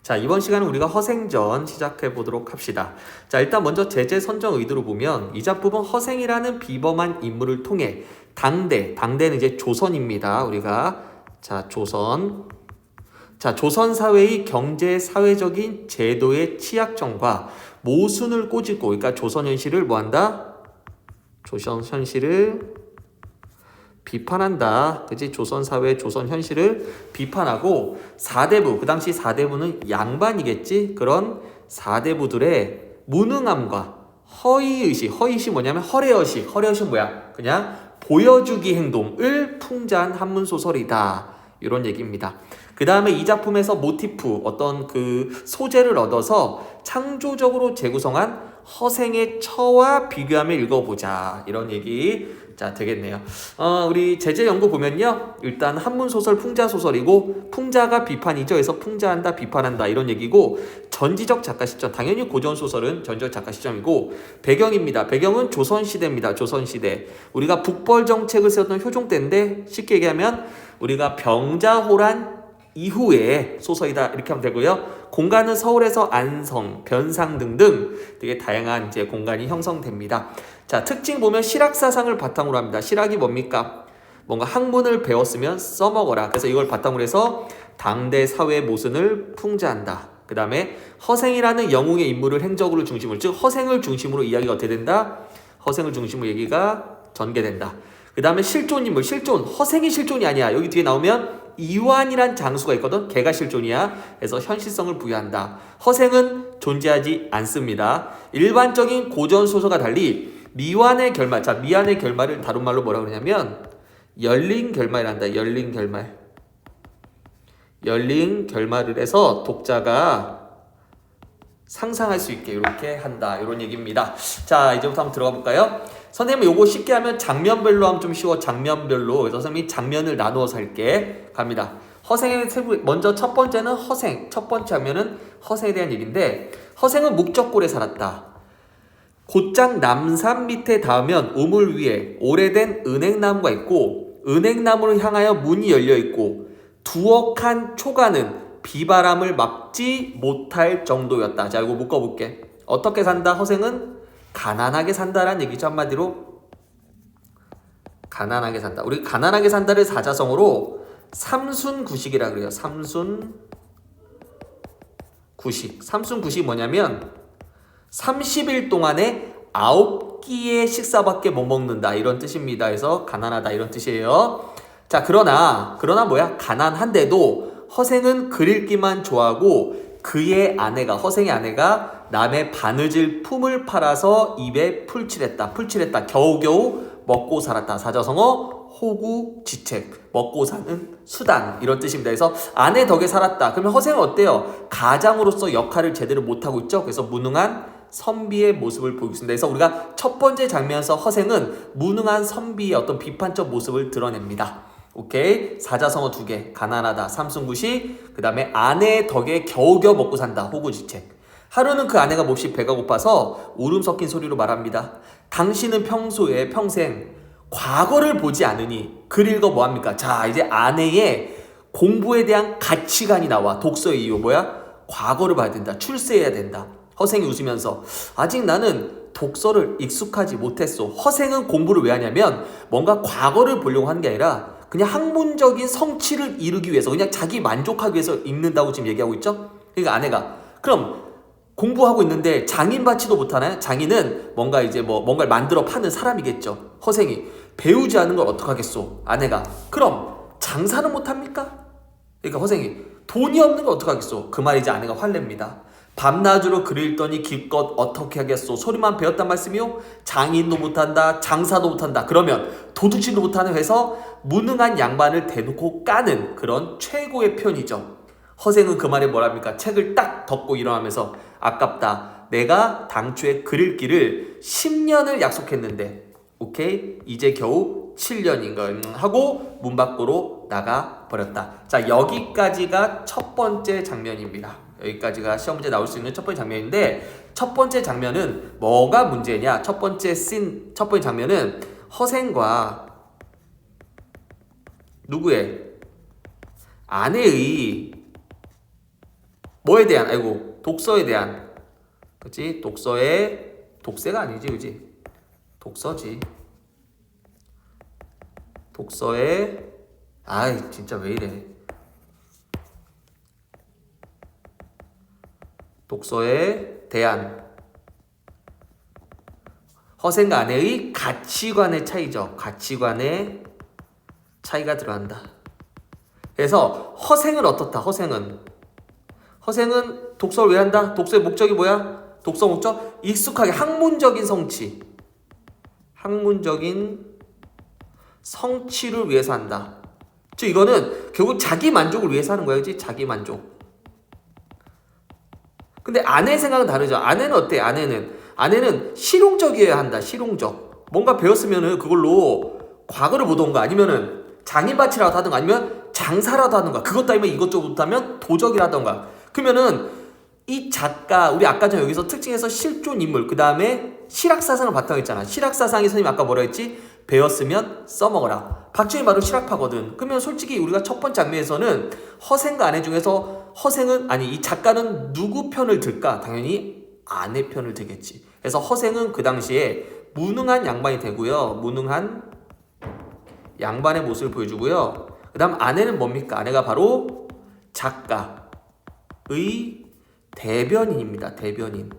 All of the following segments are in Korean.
자, 이번 시간은 우리가 허생전 시작해 보도록 합시다. 자, 일단 먼저 제재 선정 의도로 보면 이 작품은 허생이라는 비범한 인물을 통해 당대는 이제 조선입니다. 우리가 자, 조선 사회의 경제 사회적인 제도의 취약점과 모순을 꼬집고, 그러니까 조선 현실을 뭐한다? 조선 현실을 비판한다. 그지? 조선 사회, 조선 현실을 비판하고 4대부, 그 당시 4대부는 양반이겠지? 그런 4대부들의 무능함과 허위의식 뭐냐면 허례의식 뭐야? 그냥 보여주기 행동을 풍자한 한문소설이다. 이런 얘기입니다. 그 다음에 이 작품에서 모티프, 어떤 그 소재를 얻어서 창조적으로 재구성한 허생의 처와 비교하며 읽어보자. 이런 얘기 자 되겠네요. 우리 제재 연구 보면요, 일단 한문소설 풍자소설이고 풍자가 비판이죠. 그래서 풍자한다, 비판한다 이런 얘기고, 전지적 작가 시점, 당연히 고전소설은 전지적 작가 시점이고, 배경입니다. 배경은 조선시대입니다. 조선시대. 우리가 북벌 정책을 세웠던 효종 때인데, 쉽게 얘기하면 우리가 병자호란 이후에 소설이다 이렇게 하면 되고요. 공간은 서울에서 안성, 변상 등등 되게 다양한 이제 공간이 형성됩니다. 자, 특징 보면 실학사상을 바탕으로 합니다. 실학이 뭡니까? 뭔가 학문을 배웠으면 써먹어라. 그래서 이걸 바탕으로 해서 당대 사회 모순을 풍자한다. 그 다음에 허생이라는 영웅의 인물을 행적으로 중심으로, 즉 허생을 중심으로 이야기가 어떻게 된다? 허생을 중심으로 얘기가 전개된다. 그 다음에 실존인물, 허생이 실존이 아니야. 여기 뒤에 나오면 이완이란 장수가 있거든. 걔가 실존이야. 그래서 현실성을 부여한다. 허생은 존재하지 않습니다. 일반적인 고전소설과 달리 미완의 결말, 자, 미완의 결말을 다른 말로 뭐라고 그러냐면 열린 결말이란다. 열린 결말을 해서 독자가 상상할 수 있게 이렇게 한다. 이런 얘기입니다. 자, 이제부터 한번 들어가 볼까요? 선생님, 요거 쉽게 하면 장면별로 하면 좀 쉬워. 장면별로. 그래서 선생님이 장면을 나누어서 할게. 갑니다. 허생의 세부, 먼저 첫 번째는 허생. 첫 번째 장면은 허생에 대한 얘기인데, 허생은 목적골에 살았다. 곧장 남산 밑에 닿으면 우물 위에 오래된 은행나무가 있고, 은행나무를 향하여 문이 열려 있고, 두억한 초가는 비바람을 막지 못할 정도였다. 자, 이거 묶어볼게. 어떻게 산다? 허생은 가난하게 산다라는 얘기죠. 한마디로 가난하게 산다. 우리 가난하게 산다를 사자성어로 삼순구식이라 그래요. 삼순구식 뭐냐면 30일 동안에 9끼의 식사밖에 못 먹는다 이런 뜻입니다. 그래서 가난하다 이런 뜻이에요. 자, 그러나 뭐야? 가난한데도 허생은 글 읽기만 좋아하고 그의 아내가, 허생의 아내가 남의 바느질 품을 팔아서 입에 풀칠했다. 겨우겨우 먹고 살았다. 사자성어 호구지책, 먹고 사는 수단 이런 뜻입니다. 그래서 아내 덕에 살았다. 그러면 허생은 어때요? 가장으로서 역할을 제대로 못하고 있죠. 그래서 무능한 선비의 모습을 보이고 있습니다. 그래서 우리가 첫 번째 장면에서 허생은 무능한 선비의 어떤 비판적 모습을 드러냅니다. 오케이? 사자성어 2개. 가난하다. 삼순구식. 그 다음에 아내의 덕에 겨우겨우 먹고 산다. 호구지책. 하루는 그 아내가 몹시 배가 고파서 울음 섞인 소리로 말합니다. 당신은 평생 과거를 보지 않으니 글 읽어 뭐합니까? 자, 이제 아내의 공부에 대한 가치관이 나와. 독서의 이유 뭐야? 과거를 봐야 된다. 출세해야 된다. 허생이 웃으면서 아직 나는 독서를 익숙하지 못했어. 허생은 공부를 왜 하냐면 뭔가 과거를 보려고 하는 게 아니라 그냥 학문적인 성취를 이루기 위해서, 그냥 자기 만족하기 위해서 읽는다고 지금 얘기하고 있죠. 그러니까 아내가 그럼 공부하고 있는데 장인 받지도 못하나요? 장인은 뭔가 이제 뭔가를 만들어 파는 사람이겠죠. 허생이 배우지 않은 걸 어떡하겠소? 아내가 그럼 장사는 못합니까? 그러니까 허생이 돈이 없는 걸 어떡하겠소? 그 말이지. 아내가 화냅니다. 밤낮으로 글을 읽더니 기껏 어떻게 하겠소? 소리만 배웠단 말씀이요? 장인도 못한다, 장사도 못한다. 그러면 도둑질도 못하는 해서 무능한 양반을 대놓고 까는 그런 최고의 표현이죠. 허생은 그 말에 뭐랍니까? 책을 딱 덮고 일어나면서 아깝다. 내가 당초에 글 읽기를 10년을 약속했는데 오케이? 이제 겨우 7년인가 하고 문 밖으로 나가 버렸다. 자, 여기까지가 첫 번째 장면입니다. 여기까지가 시험 문제 나올 수 있는 첫 번째 장면인데, 첫 번째 장면은 뭐가 문제냐? 첫 번째 장면은 허생과 누구의? 아내의 뭐에 대한? 아이고, 독서에 대한. 그치? 독세가 아니지, 그치? 독서지. 독서에, 아이, 진짜 왜 이래. 독서에 대한. 허생과 아내의 가치관의 차이죠. 가치관의 차이가 들어간다. 그래서 허생은 어떻다? 허생은 독서를 왜 한다? 독서의 목적이 뭐야? 독서 목적? 익숙하게 학문적인 성취. 학문적인 성취를 위해서 한다. 즉 이거는 결국 자기 만족을 위해서 하는 거야. 그치? 자기 만족. 근데 아내의 생각은 다르죠. 아내는 어때? 아내는 실용적이어야 한다. 실용적. 뭔가 배웠으면은 그걸로 과거를 보던가 아니면은 장인밭이라도 하든가 아니면 장사라도 하든가 그것도 아니면 이것저것 못하면 도적이라던가. 그러면은 이 작가 우리 아까 전 여기서 특징에서 실존 인물 그 다음에 실학사상을 바탕으로 했잖아. 실학사상이 선생님 아까 뭐라 했지? 배웠으면 써먹어라. 박준희 바로 실학파거든. 그러면 솔직히 우리가 첫 번째 장면에서는 허생과 아내 중에서 이 작가는 누구 편을 들까? 당연히 아내 편을 들겠지. 그래서 허생은 그 당시에 무능한 양반이 되고요. 무능한 양반의 모습을 보여주고요. 그 다음 아내는 뭡니까? 아내가 바로 작가의 대변인입니다. 대변인.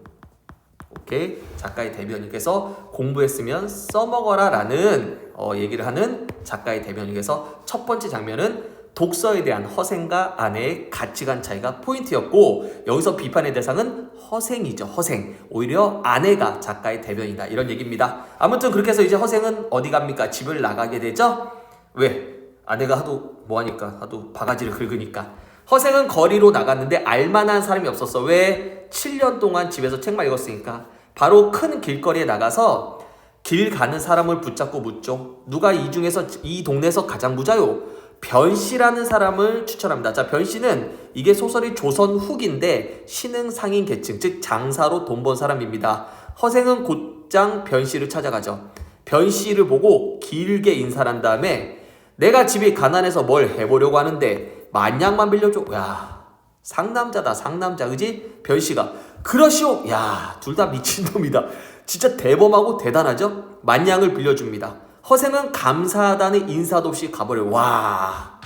오케이? 작가의 대변인. 그래서 공부했으면 써먹어라 라는 얘기를 하는 작가의 대변인. 그래서 첫 번째 장면은 독서에 대한 허생과 아내의 가치관 차이가 포인트였고 여기서 비판의 대상은 허생이죠. 허생. 오히려 아내가 작가의 대변이다. 이런 얘기입니다. 아무튼 그렇게 해서 이제 허생은 어디 갑니까? 집을 나가게 되죠. 왜? 아내가 하도 뭐하니까 하도 바가지를 긁으니까 허생은 거리로 나갔는데 알만한 사람이 없었어. 왜? 7년 동안 집에서 책만 읽었으니까. 바로 큰 길거리에 나가서 길 가는 사람을 붙잡고 묻죠. 누가 이 중에서 이 동네에서 가장 부자요? 변씨라는 사람을 추천합니다. 자, 변씨는 이게 소설이 조선 후기인데 신흥 상인 계층, 즉 장사로 돈 번 사람입니다. 허생은 곧장 변씨를 찾아가죠. 변씨를 보고 길게 인사를 한 다음에 내가 집이 가난해서 뭘 해보려고 하는데 만냥만 빌려줘. 야, 상남자다 상남자. 그지? 변씨가 그러시오. 야, 둘 다 미친놈이다. 진짜 대범하고 대단하죠? 만냥을 빌려줍니다. 허생은 감사하다는 인사도 없이 가버려요. 와,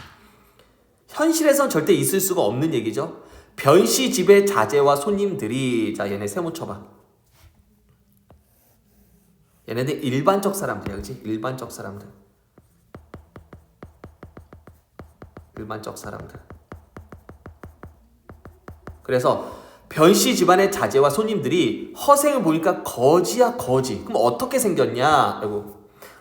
현실에선 절대 있을 수가 없는 얘기죠. 변씨 집의 자제와 손님들이 자 얘네 세모 쳐봐. 얘네들 일반적 사람들이야. 그치? 일반적 사람들. 그래서 변씨 집안의 자제와 손님들이 허생을 보니까 거지야 거지. 그럼 어떻게 생겼냐?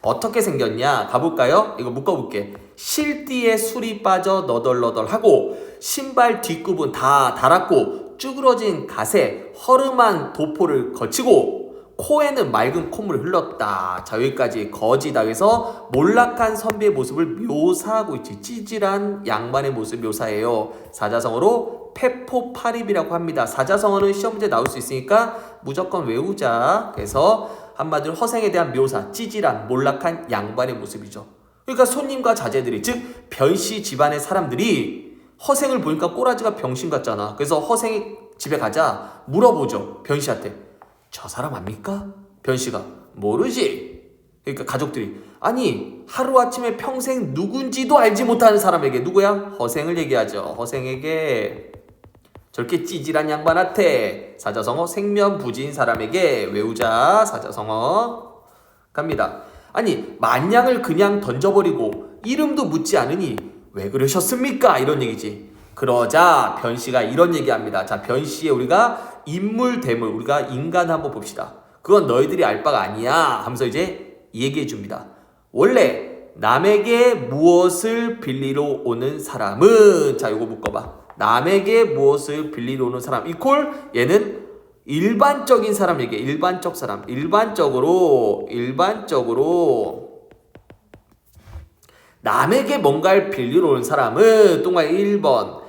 어떻게 생겼냐? 가볼까요? 이거 묶어볼게. 실띠에 술이 빠져 너덜너덜하고 신발 뒷굽은 다 닳았고 쭈그러진 갓에 허름한 도포를 거치고 코에는 맑은 콧물을 흘렀다. 자, 여기까지 거지다. 그래서 몰락한 선비의 모습을 묘사하고 있지. 찌질한 양반의 모습 묘사해요. 사자성어로 패포파립이라고 합니다. 사자성어는 시험 문제 나올 수 있으니까 무조건 외우자. 그래서 한마디로 허생에 대한 묘사, 찌질한 몰락한 양반의 모습이죠. 그러니까 손님과 자제들이, 즉 변씨 집안의 사람들이 허생을 보니까 꼬라지가 병신 같잖아. 그래서 허생이 집에 가자 물어보죠. 변씨한테. 저 사람 압니까? 변씨가 모르지. 그러니까 가족들이 아니 하루아침에 평생 누군지도 알지 못하는 사람에게 누구야? 허생을 얘기하죠. 허생에게 저렇게 찌질한 양반한테 사자성어 생면부지인 사람에게 외우자. 사자성어 갑니다. 아니 만냥을 그냥 던져버리고 이름도 묻지 않으니 왜 그러셨습니까? 이런 얘기지. 그러자 변씨가 이런 얘기합니다. 자, 변씨의 우리가 인물 대물 우리가 인간 한번 봅시다. 그건 너희들이 알 바가 아니야 하면서 이제 얘기해 줍니다. 원래 남에게 무엇을 빌리러 오는 사람은 자 이거 묶어봐. 남에게 무엇을 빌리러 오는 사람 이콜 얘는 일반적인 사람에게 일반적 사람 일반적으로 남에게 뭔가를 빌리러 오는 사람은 동아의 1번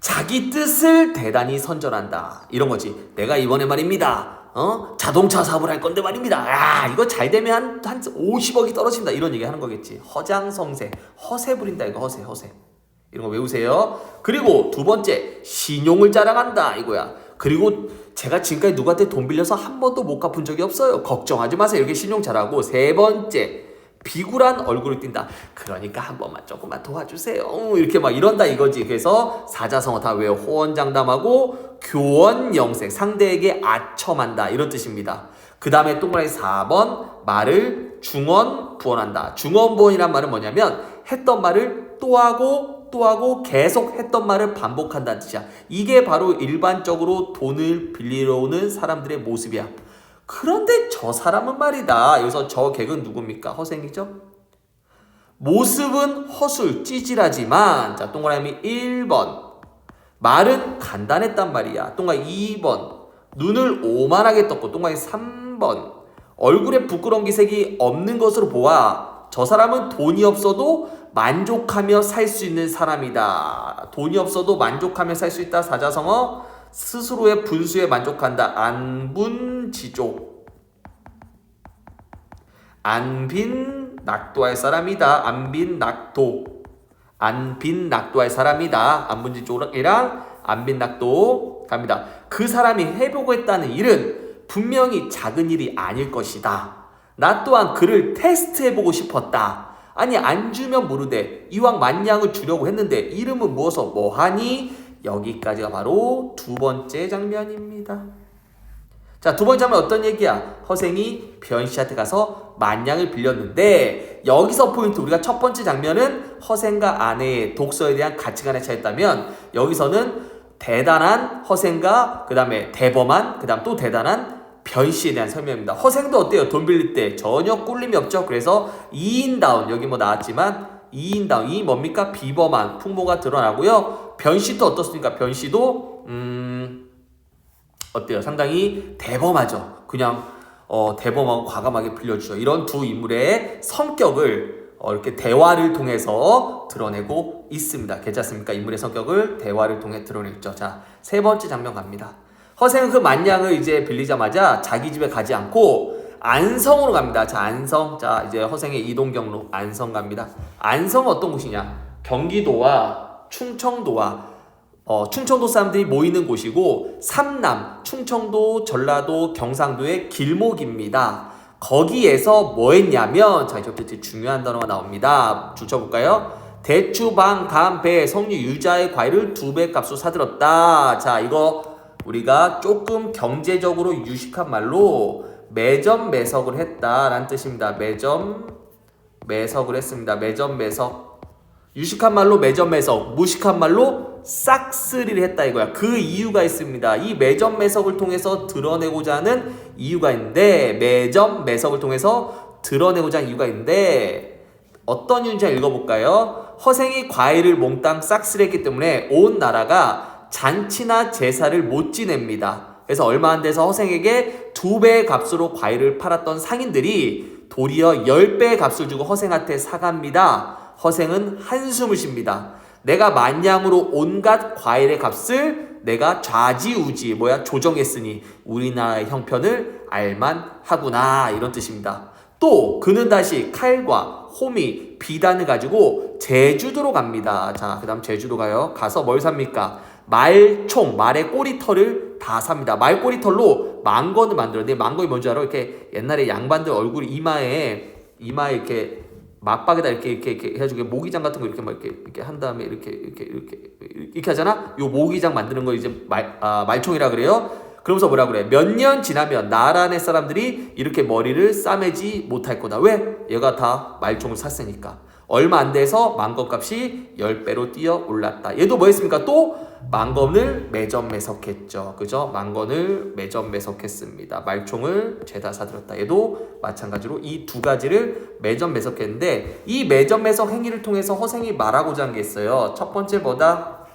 자기 뜻을 대단히 선전한다. 이런 거지. 내가 이번에 말입니다. 자동차 사업을 할 건데 말입니다. 야, 이거 잘 되면 한 50억이 떨어진다. 이런 얘기 하는 거겠지. 허장성세. 허세 부린다. 이거 허세. 이런 거 외우세요. 그리고 두 번째, 신용을 자랑한다 이거야. 그리고 제가 지금까지 누구한테 돈 빌려서 한 번도 못 갚은 적이 없어요. 걱정하지 마세요. 이렇게 신용 잘하고. 세 번째, 비굴한 얼굴을 띈다. 그러니까 한 번만 조금만 도와주세요. 이렇게 막 이런다 이거지. 그래서 사자성어 다 외워. 호언장담하고 교원영색, 상대에게 아첨한다 이런 뜻입니다. 그 다음에 동그라미 4번, 말을 중언부언한다. 중언부언이란 말은 뭐냐면 했던 말을 또 하고 계속 했던 말을 반복한다는 뜻이야. 이게 바로 일반적으로 돈을 빌리러 오는 사람들의 모습이야. 그런데 저 사람은 말이다. 여기서 저 객은 누굽니까? 허생이죠? 모습은 허술, 찌질하지만, 자, 동그라미 1번. 말은 간단했단 말이야. 동그라미 2번. 눈을 오만하게 떴고, 동그라미 3번. 얼굴에 부끄러운 기색이 없는 것으로 보아 저 사람은 돈이 없어도 만족하며 살 수 있는 사람이다. 돈이 없어도 만족하며 살 수 있다. 사자성어. 스스로의 분수에 만족한다. 안분지족. 안빈 낙도할 사람이다. 안빈낙도. 안빈낙도할 사람이다. 안분지족이랑 안빈낙도 갑니다. 그 사람이 해보고 했다는 일은 분명히 작은 일이 아닐 것이다. 나 또한 그를 테스트해보고 싶었다. 아니 안 주면 모르되 이왕 만냥을 주려고 했는데 이름은 무어서 뭐하니? 여기까지가 바로 두 번째 장면입니다. 자, 두 번째 장면 어떤 얘기야? 허생이 변씨한테 가서 만냥을 빌렸는데 여기서 포인트, 우리가 첫 번째 장면은 허생과 아내의 독서에 대한 가치관에 차였다면 여기서는 대단한 허생과 그 다음에 대범한 그 다음 또 대단한 변씨에 대한 설명입니다. 허생도 어때요? 돈 빌릴 때 전혀 꿀림이 없죠. 그래서 2인다운, 여기 뭐 나왔지만 2인다운, 이 뭡니까? 비범한 풍모가 드러나고요. 변씨도 어떻습니까? 변씨도 어때요? 상당히 대범하죠. 그냥 대범하고 과감하게 빌려주죠. 이런 두 인물의 성격을 이렇게 대화를 통해서 드러내고 있습니다. 괜찮습니까? 인물의 성격을 대화를 통해 드러냈죠. 자, 세 번째 장면 갑니다. 허생은 그 만냥을 이제 빌리자마자 자기 집에 가지 않고 안성으로 갑니다. 자, 안성. 자, 이제 허생의 이동 경로 안성 갑니다. 안성은 어떤 곳이냐? 경기도와 충청도와 충청도 사람들이 모이는 곳이고 삼남, 충청도, 전라도, 경상도의 길목입니다. 거기에서 뭐 했냐면, 자, 이제부터 중요한 단어가 나옵니다. 줄쳐볼까요? 대추, 방, 감, 배, 석류, 유자의 과일을 2배 값으로 사들였다. 자, 이거 우리가 조금 경제적으로 유식한 말로 매점 매석을 했다라는 뜻입니다. 매점 매석을 했습니다. 매점 매석. 유식한 말로 매점 매석, 무식한 말로 싹쓸이를 했다 이거야. 그 이유가 있습니다. 이 매점 매석을 통해서 드러내고자 하는 이유가 있는데, 매점 매석을 통해서 드러내고자 하는 이유가 있는데 어떤 이유인지 읽어볼까요? 허생이 과일을 몽땅 싹쓸이했기 때문에 온 나라가 잔치나 제사를 못 지냅니다. 그래서 얼마 안 돼서 허생에게 2배의 값으로 과일을 팔았던 상인들이 도리어 10배의 값을 주고 허생한테 사갑니다. 허생은 한숨을 쉽니다. 내가 만냥으로 온갖 과일의 값을 내가 좌지우지 조정했으니 우리나라의 형편을 알만하구나, 이런 뜻입니다. 또 그는 다시 칼과 호미, 비단을 가지고 제주도로 갑니다. 자, 그 다음 제주도 가요. 가서 뭘 삽니까? 말총, 말의 꼬리털을 다 삽니다. 말 꼬리털로 망건을 만들었는데, 망건이 뭔지 알아? 이렇게 옛날에 양반들 얼굴 이마에 이렇게 맞박에다 이렇게 해가지고 모기장 같은 거 이렇게 막 이렇게 한 다음에 이렇게 하잖아. 요 모기장 만드는 거 이제 말총이라 그래요. 그러면서 뭐라 그래? 몇 년 지나면 나라네 사람들이 이렇게 머리를 싸매지 못할 거다. 왜? 얘가 다 말총을 샀으니까. 얼마 안 돼서 망건값이 10배로 뛰어 올랐다. 얘도 뭐 했습니까? 또 망건을 매점 매석했죠. 그죠? 망건을 매점 매석했습니다. 말총을 죄다 사들였다. 얘도 마찬가지로 이 두 가지를 매점 매석했는데, 이 매점 매석 행위를 통해서 허생이 말하고자 한 게 있어요. 첫 번째 뭐다?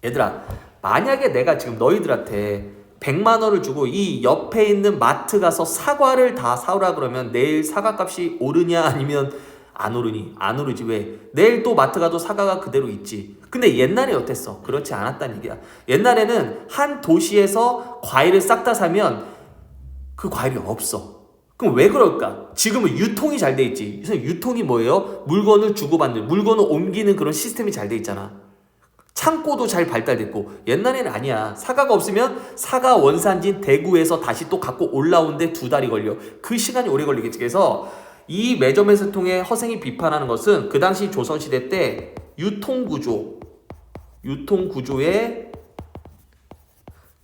얘들아, 만약에 내가 지금 너희들한테 100만 원을 주고 이 옆에 있는 마트 가서 사과를 다 사오라 그러면 내일 사과값이 오르냐 아니면 안 오르니? 안 오르지. 왜? 내일 또 마트 가도 사과가 그대로 있지. 근데 옛날에 어땠어? 그렇지 않았다는 얘기야. 옛날에는 한 도시에서 과일을 싹 다 사면 그 과일이 없어. 그럼 왜 그럴까? 지금은 유통이 잘 돼 있지. 유통이 뭐예요? 물건을 주고받는, 물건을 옮기는 그런 시스템이 잘 돼 있잖아. 창고도 잘 발달됐고. 옛날에는 아니야. 사과가 없으면 사과 원산지인 대구에서 다시 또 갖고 올라오는데 2달이 걸려. 그 시간이 오래 걸리겠지. 그래서 이 매점에서 통해 허생이 비판하는 것은 그 당시 조선시대 때 유통구조의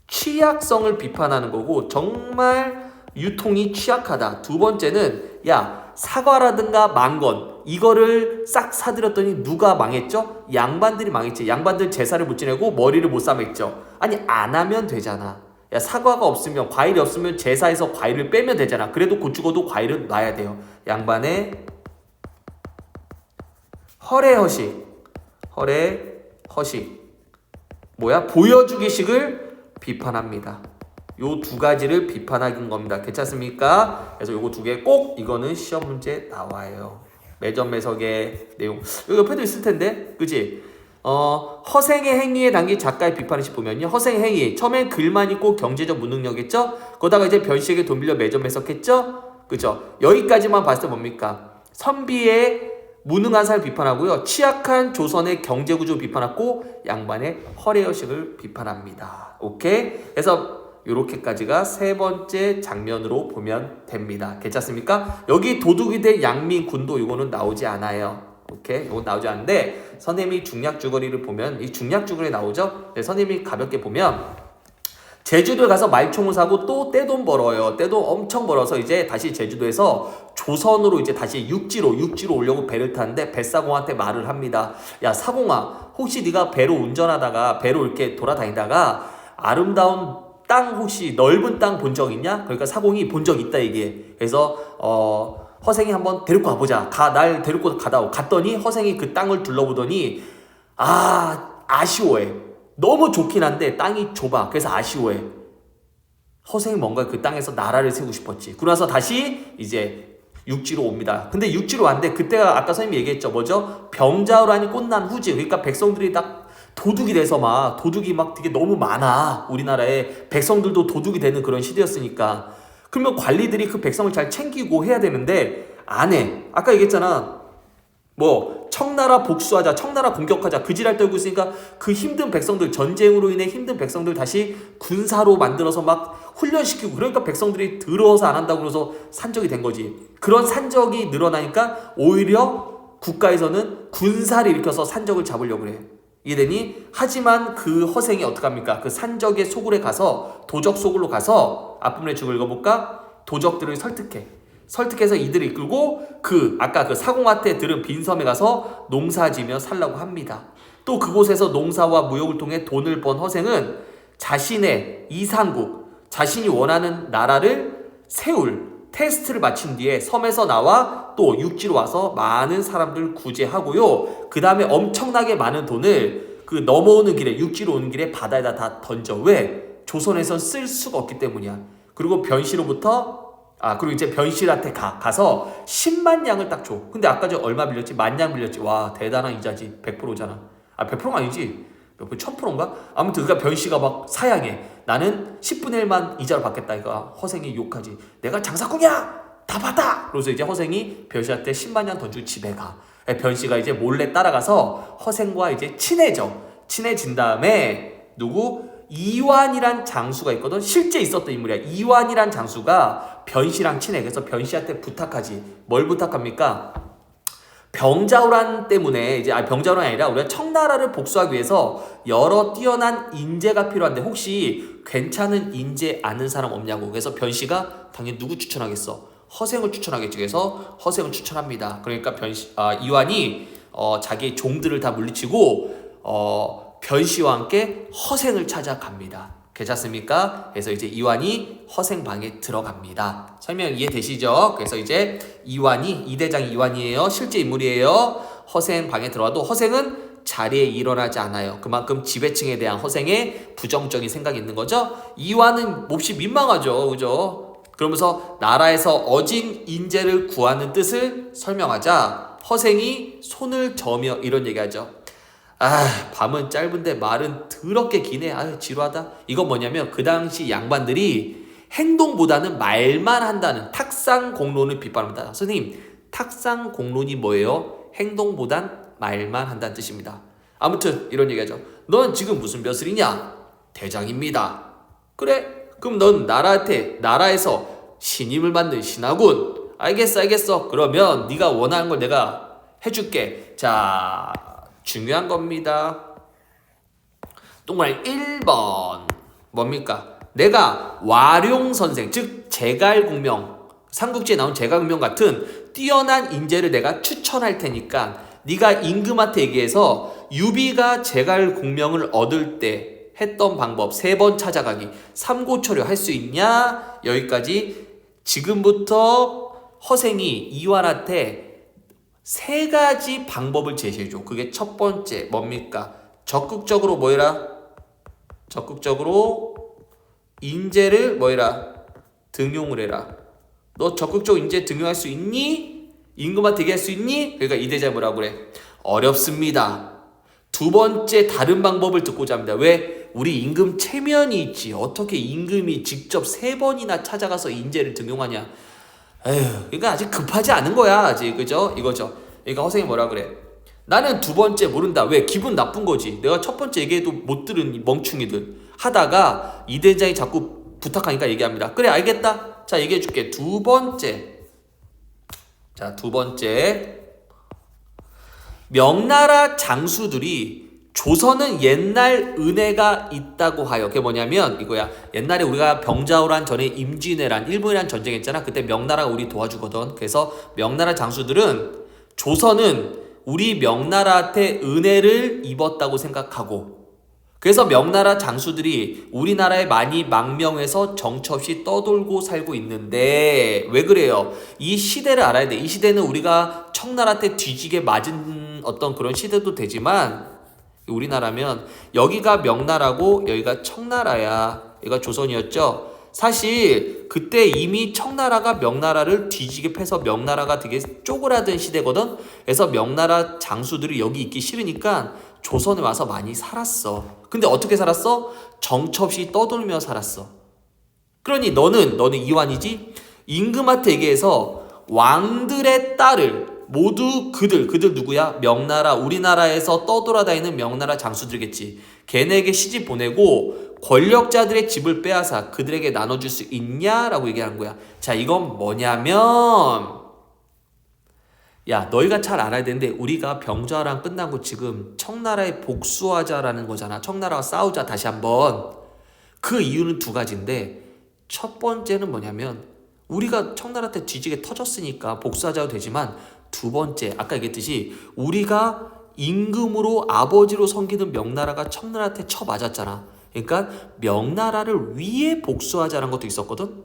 취약성을 비판하는 거고, 정말 유통이 취약하다. 두 번째는 야, 사과라든가 망건 이거를 싹 사들였더니 누가 망했죠? 양반들이 망했지. 양반들 제사를 못 지내고 머리를 못 싸맸죠. 아니, 안 하면 되잖아. 야, 사과가 없으면, 과일이 없으면 제사에서 과일을 빼면 되잖아. 그래도 곧 죽어도 과일은 놔야 돼요. 양반의 허례허식 뭐야? 보여주기식을 비판합니다. 요 2가지를 비판하는 겁니다. 괜찮습니까? 그래서 요거 2개 꼭 이거는 시험 문제 나와요. 매점 매석의 내용 여기 옆에도 있을 텐데, 그지? 허생의 행위에 담긴 작가의 비판을 보면요, 허생의 행위 처음엔 글만 있고 경제적 무능력했죠. 그러다가 이제 변씨에게 돈 빌려 매점 매석했죠. 그죠? 여기까지만 봤을 때 뭡니까? 선비의 무능한 삶을 비판하고요, 취약한 조선의 경제구조 비판하고, 양반의 허례허식을 비판합니다. 오케이? 그래서 요렇게까지가 3번째 장면으로 보면 됩니다. 괜찮습니까? 여기 도둑이 된 양민군도 이거는 나오지 않아요. 오케이? 이건 나오지 않는데, 선생님이 중략주거리를 보면 이 중략주거리 나오죠? 네, 선생님이 가볍게 보면 제주도에 가서 말총을 사고 또 떼돈 벌어요. 떼돈 엄청 벌어서 이제 다시 제주도에서 조선으로 이제 다시 육지로 오려고 배를 타는데, 뱃사공한테 말을 합니다. 야, 사공아, 혹시 네가 배로 운전하다가 배로 이렇게 돌아다니다가 아름다운 땅, 혹시 넓은 땅 본 적 있냐? 그러니까 사공이 본 적 있다 얘기해. 그래서 허생이 한번 데리고 가보자. 날 데리고 갔더니 허생이 그 땅을 둘러보더니 아쉬워해. 너무 좋긴 한데 땅이 좁아. 그래서 아쉬워해. 허생이 뭔가 그 땅에서 나라를 세우고 싶었지. 그러나서 다시 이제 육지로 옵니다. 근데 육지로 왔는데 그때가 아까 선생님이 얘기했죠. 뭐죠? 병자호란이 끝난 후지. 그러니까 백성들이 딱 도둑이 돼서 도둑이 되게 너무 많아. 우리나라에 백성들도 도둑이 되는 그런 시대였으니까. 그러면 관리들이 그 백성을 잘 챙기고 해야 되는데 안 해. 아까 얘기했잖아. 청나라 복수하자, 청나라 공격하자, 그 지랄 떨고 있으니까 그 힘든 백성들, 전쟁으로 인해 힘든 백성들 다시 군사로 만들어서 훈련시키고, 그러니까 백성들이 더러워서 안 한다고 그래서 산적이 된 거지. 그런 산적이 늘어나니까 오히려 국가에서는 군사를 일으켜서 산적을 잡으려고 그래. 이해되니? 하지만 그 허생이 어떡합니까? 그 산적의 소굴에 가서, 도적 소굴로 가서 앞부분에 쭉 읽어볼까? 도적들을 설득해서 이들을 이끌고 아까 그 사공한테 들은 빈섬에 가서 농사지며 살라고 합니다. 또 그곳에서 농사와 무역을 통해 돈을 번 허생은 자신의 이상국, 자신이 원하는 나라를 세울 테스트를 마친 뒤에 섬에서 나와 또 육지로 와서 많은 사람들 구제하고요. 그 다음에 엄청나게 많은 돈을 그 넘어오는 길에, 육지로 오는 길에 바다에다 다 던져. 왜? 조선에선 쓸 수가 없기 때문이야. 그리고 그리고 이제 변씨한테 가서 10만 양을 딱 줘. 근데 아까 저 얼마 빌렸지? 10,000양 빌렸지. 와, 대단한 이자지. 100%잖아. 100%가 아니지. 1000%인가? 아무튼 그러니까 변씨가 사양해. 나는 10분의 1만 이자로 받겠다. 이거 허생이 욕하지. 내가 장사꾼이야! 다 받아! 그래서 이제 허생이 변씨한테 10만 양 던지고 집에 가. 변씨가 이제 몰래 따라가서 허생과 이제 친해진 다음에 이완이란 장수가 있거든. 실제 있었던 인물이야. 이완이란 장수가 변씨랑 친해. 그래서 변씨한테 부탁하지. 뭘 부탁합니까? 병자호란 때문에 병자호란이 아니라 우리가 청나라를 복수하기 위해서 여러 뛰어난 인재가 필요한데 혹시 괜찮은 인재 아는 사람 없냐고. 그래서 변씨가 당연히 누구 추천하겠어? 허생을 추천하겠지. 그래서 허생을 추천합니다. 그러니까 이완이 자기 종들을 다 물리치고 변씨와 함께 허생을 찾아갑니다. 괜찮습니까? 그래서 이제 이완이 허생 방에 들어갑니다. 설명 이해되시죠? 그래서 이제 이대장 이완이에요. 실제 인물이에요. 허생 방에 들어와도 허생은 자리에 일어나지 않아요. 그만큼 지배층에 대한 허생의 부정적인 생각이 있는 거죠. 이완은 몹시 민망하죠. 그죠? 그러면서 나라에서 어진 인재를 구하는 뜻을 설명하자 허생이 손을 저으며 이런 얘기하죠. 밤은 짧은데 말은 더럽게 기네. 지루하다. 이건 뭐냐면 그 당시 양반들이 행동보다는 말만 한다는 탁상공론을 비판합니다. 선생님, 탁상공론이 뭐예요? 행동보단 말만 한다는 뜻입니다. 아무튼 이런 얘기하죠. 넌 지금 무슨 벼슬이냐? 대장입니다. 그래? 그럼 넌 나라에서 신임을 받는 신하군. 알겠어. 그러면 네가 원하는 걸 내가 해줄게. 자, 중요한 겁니다. 동그라미 1번 뭡니까? 내가 와룡선생, 즉 제갈공명, 삼국지에 나온 제갈공명 같은 뛰어난 인재를 내가 추천할 테니까 네가 임금한테 얘기해서 유비가 제갈공명을 얻을 때 했던 방법 3번 찾아가기, 삼고초려 할 수 있냐? 여기까지. 지금부터 허생이 이완한테 3가지 방법을 제시해줘. 그게 첫 번째 뭡니까? 적극적으로 뭐해라? 적극적으로 인재를 뭐해라? 등용을 해라. 너 적극적으로 인재 등용할 수 있니? 임금한테 얘기할 수 있니? 그러니까 이 대자 뭐라고 그래? 어렵습니다. 두 번째 다른 방법을 듣고자 합니다. 왜? 우리 임금 체면이 있지. 어떻게 임금이 직접 3번이나 찾아가서 인재를 등용하냐? 에휴, 그러니까 아직 급하지 않은 거야. 아직, 그죠? 이거죠. 그러니까 허생이 뭐라 그래? 나는 두 번째 모른다. 왜? 기분 나쁜 거지. 내가 첫 번째 얘기해도 못 들은 멍충이들 하다가 이 대장이 자꾸 부탁하니까 얘기합니다. 그래, 알겠다. 자, 얘기해 줄게. 두 번째. 자, 두 번째. 명나라 장수들이 조선은 옛날 은혜가 있다고 하여. 그게 뭐냐면 이거야. 옛날에 우리가 병자호란 전에 임진왜란, 일본이란 전쟁했잖아. 그때 명나라가 우리 도와주거든. 그래서 명나라 장수들은 조선은 우리 명나라한테 은혜를 입었다고 생각하고, 그래서 명나라 장수들이 우리나라에 많이 망명해서 정처 없이 떠돌고 살고 있는데, 왜 그래요? 이 시대를 알아야 돼. 이 시대는 우리가 청나라한테 뒤지게 맞은 어떤 그런 시대도 되지만, 우리나라면 여기가 명나라고 여기가 청나라야. 여기가 조선이었죠. 사실 그때 이미 청나라가 명나라를 뒤지게 패서 명나라가 되게 쪼그라든 시대거든. 그래서 명나라 장수들이 여기 있기 싫으니까 조선에 와서 많이 살았어. 근데 어떻게 살았어? 정처 없이 떠돌며 살았어. 그러니 너는 이완이지? 임금한테 얘기해서 왕들의 딸을 모두 그들 누구야? 명나라, 우리나라에서 떠돌아다니는 명나라 장수들이겠지. 걔네에게 시집 보내고 권력자들의 집을 빼앗아 그들에게 나눠줄 수 있냐라고 얘기하는 거야. 자, 이건 뭐냐면, 야, 너희가 잘 알아야 되는데 우리가 병자호란 끝나고 지금 청나라에 복수하자라는 거잖아. 청나라와 싸우자 다시 한번. 그 이유는 2가지인데, 첫 번째는 뭐냐면 우리가 청나라한테 뒤지게 터졌으니까 복수하자도 되지만, 두 번째, 아까 얘기했듯이 우리가 임금으로 아버지로 섬기는 명나라가 청나라한테 쳐맞았잖아. 그러니까 명나라를 위해 복수하자는 것도 있었거든.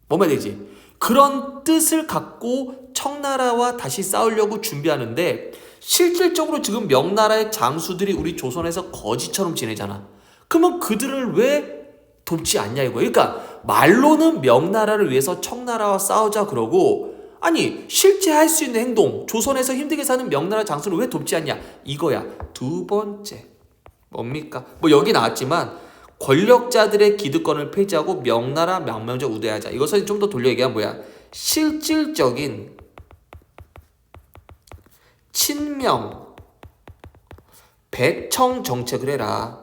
뭔 말이지? 그런 뜻을 갖고 청나라와 다시 싸우려고 준비하는데, 실질적으로 지금 명나라의 장수들이 우리 조선에서 거지처럼 지내잖아. 그러면 그들을 왜 돕지 않냐 이거야. 그러니까 말로는 명나라를 위해서 청나라와 싸우자 그러고, 아니 실제 할 수 있는 행동, 조선에서 힘들게 사는 명나라 장수를 왜 돕지 않냐 이거야. 두 번째 뭡니까? 뭐 여기 나왔지만 권력자들의 기득권을 폐지하고 명나라 망명적 우대하자. 이것을 좀 더 돌려 얘기하면 뭐야? 실질적인 친명 배청 정책을 해라.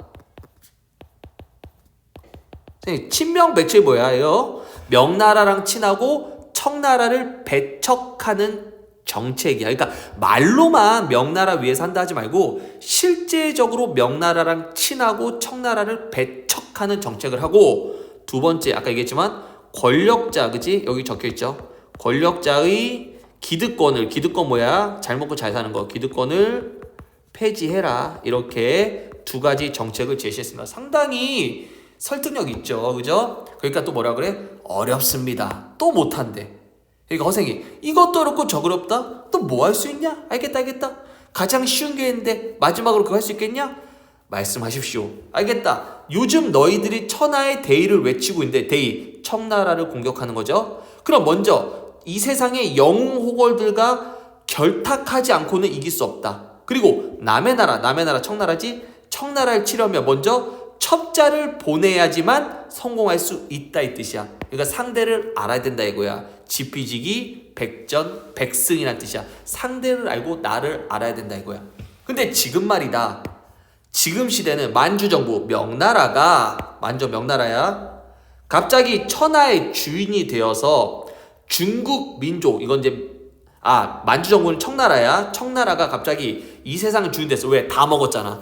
친명 배척이 뭐야요? 명나라랑 친하고 청나라를 배척하는 정책이야. 그러니까 말로만 명나라 위해서 한다 하지 말고 실제적으로 명나라랑 친하고 청나라를 배척하는 정책을 하고, 두 번째 아까 얘기했지만 권력자, 그치? 여기 적혀있죠. 권력자의 기득권 뭐야? 잘 먹고 잘 사는 거. 기득권을 폐지해라. 이렇게 2가지 정책을 제시했습니다. 상당히 설득력 있죠. 그죠? 그러니까 또 뭐라 그래? 어렵습니다. 또 못한대. 그러니까 허생이 이것도 어렵고 저거 어렵다? 또 뭐 할 수 있냐? 알겠다. 가장 쉬운 게 있는데 마지막으로 그거 할 수 있겠냐? 말씀하십시오. 알겠다. 요즘 너희들이 천하의 대의를 외치고 있는데, 대의, 청나라를 공격하는 거죠. 그럼 먼저 이 세상의 영웅 호걸들과 결탁하지 않고는 이길 수 없다. 그리고 남의 나라 청나라지. 청나라를 치려면 먼저 첩자를 보내야지만 성공할 수 있다 이 뜻이야. 그러니까 상대를 알아야 된다 이거야. 지피지기 백전백승이란 뜻이야. 상대를 알고 나를 알아야 된다 이거야. 근데 지금 말이다. 지금 시대는 만주정부 명나라가 명나라야. 갑자기 천하의 주인이 되어서 중국 민족 이건 이제 만주정부는 청나라야. 청나라가 갑자기 이 세상의 주인 됐어. 왜? 다 먹었잖아.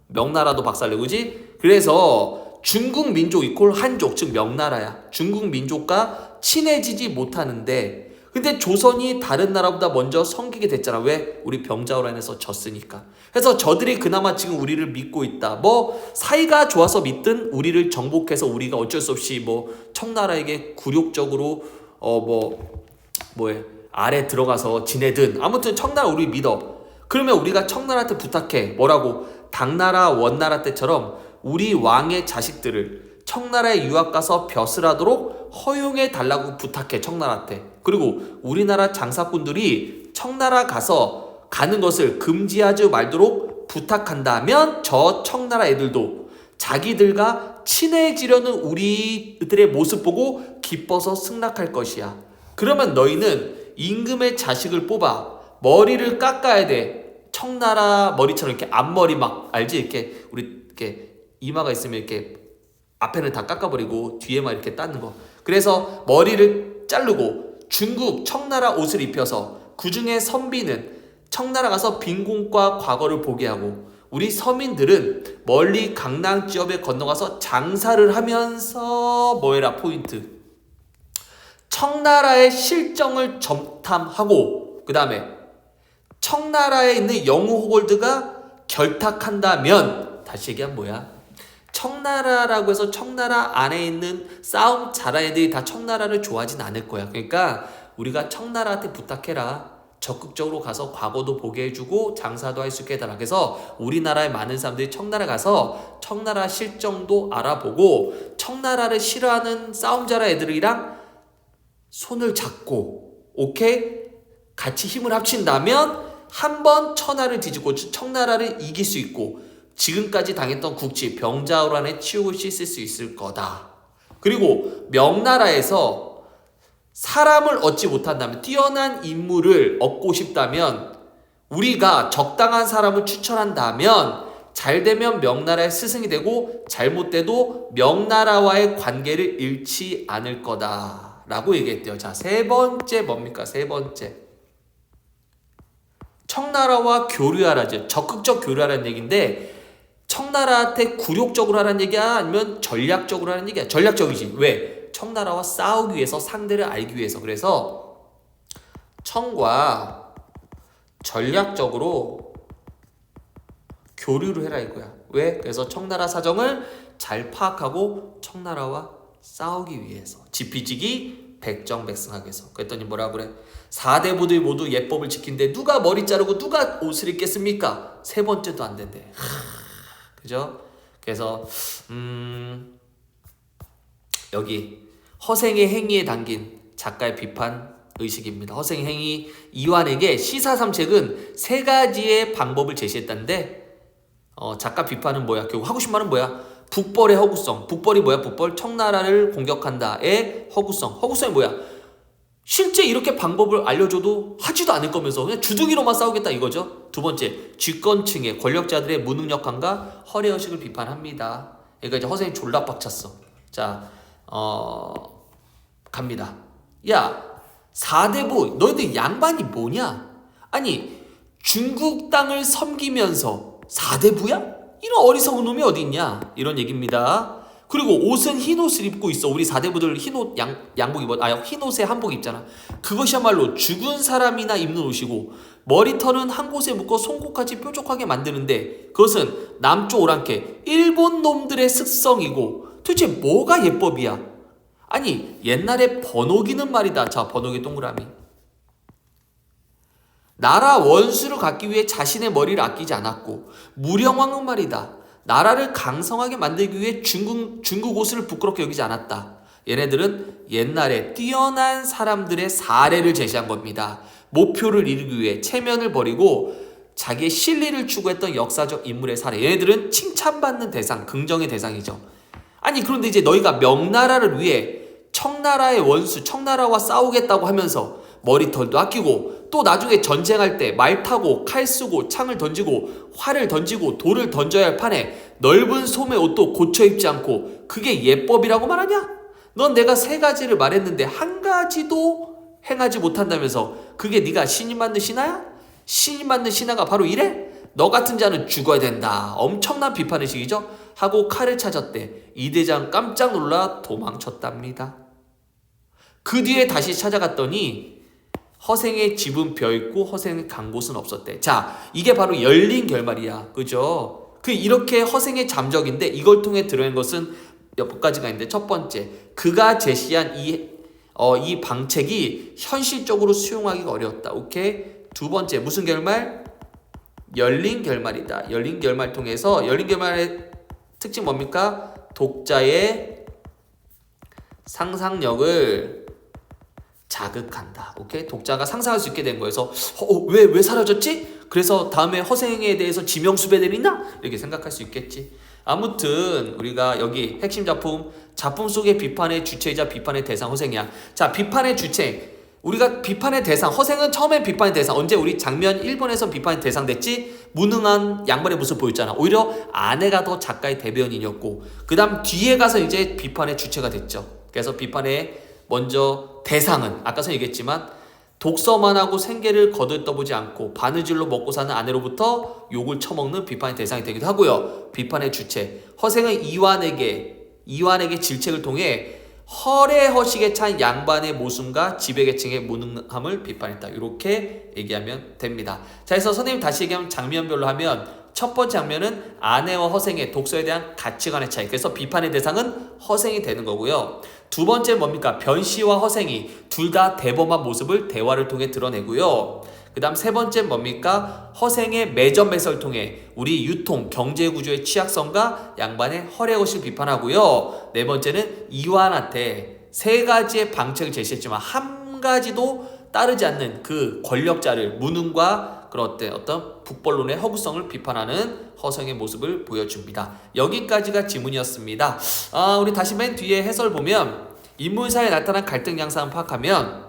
명나라도 박살내고 그지? 그래서 중국 민족 이퀄 한족 즉 명나라야. 중국 민족과 친해지지 못하는데 근데 조선이 다른 나라보다 먼저 섬기게 됐잖아. 왜? 우리 병자호로 인해서 졌으니까. 그래서 저들이 그나마 지금 우리를 믿고 있다. 뭐 사이가 좋아서 믿든 우리를 정복해서 우리가 어쩔 수 없이 뭐 청나라에게 굴욕적으로 아래 들어가서 지내든 아무튼 청나라 우리 믿어. 그러면 우리가 청나라한테 부탁해. 뭐라고? 당나라 원나라 때처럼 우리 왕의 자식들을 청나라에 유학 가서 벼슬 하도록 허용해 달라고 부탁해. 청나라한테. 그리고 우리나라 장사꾼들이 청나라 가는 것을 금지하지 말도록 부탁한다면 저 청나라 애들도 자기들과 친해지려는 우리들의 모습 보고 기뻐서 승낙할 것이야. 그러면 너희는 임금의 자식을 뽑아 머리를 깎아야 돼. 청나라 머리처럼 이렇게 앞머리 막 알지? 이렇게 우리 이렇게 이마가 있으면 이렇게 앞에는 다 깎아버리고 뒤에만 이렇게 따는 거. 그래서 머리를 자르고 중국 청나라 옷을 입혀서 그 중에 선비는 청나라 가서 빈공과 과거를 보게 하고 우리 서민들은 멀리 강남 지역에 건너가서 장사를 하면서 뭐해라 포인트. 청나라의 실정을 점탐하고 그 다음에 청나라에 있는 영우호골드가 결탁한다면 다시 얘기하면 뭐야? 청나라라고 해서 청나라 안에 있는 싸움 잘하는 애들이 다 청나라를 좋아하진 않을 거야. 그러니까 우리가 청나라한테 부탁해라. 적극적으로 가서 과거도 보게 해주고 장사도 할 수 있게 해달라. 그래서 우리나라의 많은 사람들이 청나라 가서 청나라 실정도 알아보고 청나라를 싫어하는 싸움 잘하는 애들이랑 손을 잡고 오케이? 같이 힘을 합친다면 한번 천하를 뒤집고 청나라를 이길 수 있고 지금까지 당했던 국치 병자호란의 치욕을 씻을 수 있을 거다. 그리고 명나라에서 사람을 얻지 못한다면 뛰어난 인물을 얻고 싶다면 우리가 적당한 사람을 추천한다면 잘되면 명나라의 스승이 되고 잘못돼도 명나라와의 관계를 잃지 않을 거다 라고 얘기했대요. 자, 세 번째 뭡니까? 세 번째 청나라와 교류하라죠. 적극적 교류하라는 얘기인데 청나라한테 굴욕적으로 하라는 얘기야? 아니면 전략적으로 하라는 얘기야? 전략적이지. 왜? 청나라와 싸우기 위해서 상대를 알기 위해서. 그래서 청과 전략적으로 교류를 해라 이거야. 왜? 그래서 청나라 사정을 잘 파악하고 청나라와 싸우기 위해서. 지피지기 백정백승하기 위해서. 그랬더니 뭐라 그래? 4대부들이 모두 예법을 지킨데 누가 머리 자르고 누가 옷을 입겠습니까? 세 번째도 안 된대. 그죠? 그래서 여기 허생의 행위에 담긴 작가의 비판 의식입니다. 허생의 행위 이완에게 시사삼책은 세 가지의 방법을 제시했다는데 작가 비판은 뭐야? 결국 하고 싶은 말은 뭐야? 북벌의 허구성. 북벌이 뭐야? 북벌 청나라를 공격한다의 허구성. 허구성이 뭐야? 실제 이렇게 방법을 알려줘도 하지도 않을 거면서 그냥 주둥이로만 싸우겠다 이거죠. 두 번째, 쥐권층의 권력자들의 무능력함과 허례허식을 비판합니다. 그러니까 이제 허생이 졸라 빡쳤어. 자, 갑니다. 야, 4대부 너희들 양반이 뭐냐? 아니 중국 땅을 섬기면서 4대부야? 이런 어리석은 놈이 어디 있냐? 이런 얘기입니다. 그리고 옷은 흰 옷을 입고 있어. 우리 4대부들 흰 옷 양복 입어. 흰 옷에 한복 입잖아. 그것이야말로 죽은 사람이나 입는 옷이고 머리털은 한 곳에 묶어 송곳같이 뾰족하게 만드는데 그것은 남쪽 오랑캐 일본 놈들의 습성이고 도대체 뭐가 예법이야? 아니 옛날에 번호기는 말이다. 자, 번호기 동그라미. 나라 원수를 갖기 위해 자신의 머리를 아끼지 않았고 무령왕은 말이다. 나라를 강성하게 만들기 위해 중국 옷을 부끄럽게 여기지 않았다. 얘네들은 옛날에 뛰어난 사람들의 사례를 제시한 겁니다. 목표를 이루기 위해 체면을 버리고 자기의 실리를 추구했던 역사적 인물의 사례. 얘네들은 칭찬받는 대상, 긍정의 대상이죠. 아니 그런데 이제 너희가 명나라를 위해 청나라의 원수, 청나라와 싸우겠다고 하면서 머리털도 아끼고 또 나중에 전쟁할 때 말 타고 칼 쓰고 창을 던지고 활을 던지고 돌을 던져야 할 판에 넓은 소매 옷도 고쳐 입지 않고 그게 예법이라고 말하냐? 넌 내가 3가지를 말했는데 한 가지도 행하지 못한다면서 그게 네가 신임 받는 신하야? 신임 받는 신하가 바로 이래? 너 같은 자는 죽어야 된다. 엄청난 비판의식이죠? 하고 칼을 찾았대. 이 대장 깜짝 놀라 도망쳤답니다. 그 뒤에 다시 찾아갔더니 허생의 집은 비어있고 허생의 간 곳은 없었대. 자, 이게 바로 열린 결말이야. 그죠? 이렇게 허생의 잠적인데 이걸 통해 드러낸 것은 몇 가지가 있는데 첫 번째, 그가 제시한 이 방책이 현실적으로 수용하기가 어려웠다. 오케이? 두 번째, 무슨 결말? 열린 결말이다. 열린 결말 통해서 열린 결말의 특징 뭡니까? 독자의 상상력을 자극한다. 오케이? 독자가 상상할 수 있게 된 거여서 왜 사라졌지? 그래서 다음에 허생에 대해서 지명수배 내리나? 이렇게 생각할 수 있겠지. 아무튼 우리가 여기 핵심 작품 속의 비판의 주체이자 비판의 대상 허생이야. 자, 비판의 주체. 우리가 비판의 대상, 허생은 처음엔 비판의 대상. 언제 우리 장면 1번에서 비판의 대상 됐지? 무능한 양반의 모습 보였잖아. 오히려 아내가 더 작가의 대변인이었고 그 다음 뒤에 가서 이제 비판의 주체가 됐죠. 그래서 비판의 먼저 대상은 아까 전 얘기했지만 독서만 하고 생계를 거들떠보지 않고 바느질로 먹고 사는 아내로부터 욕을 처먹는 비판의 대상이 되기도 하고요. 비판의 주체. 허생은 이완에게 질책을 통해 허례허식에 찬 양반의 모순과 지배계층의 무능함을 비판했다. 이렇게 얘기하면 됩니다. 자, 그래서 선생님 다시 얘기하면 장면별로 하면 첫 번째 장면은 아내와 허생의 독서에 대한 가치관의 차이. 그래서 비판의 대상은 허생이 되는 거고요. 두 번째 뭡니까? 변씨와 허생이 둘 다 대범한 모습을 대화를 통해 드러내고요. 그 다음 세 번째 뭡니까? 허생의 매점매설을 통해 우리 유통, 경제구조의 취약성과 양반의 허례허식을 비판하고요. 네 번째는 이완한테 3가지의 방책을 제시했지만 한 가지도 따르지 않는 그 권력자를 무능과 그런 어떤 북벌론의 허구성을 비판하는 허생의 모습을 보여줍니다. 여기까지가 지문이었습니다. 우리 다시 맨 뒤에 해설 보면 인물사에 나타난 갈등 양상을 파악하면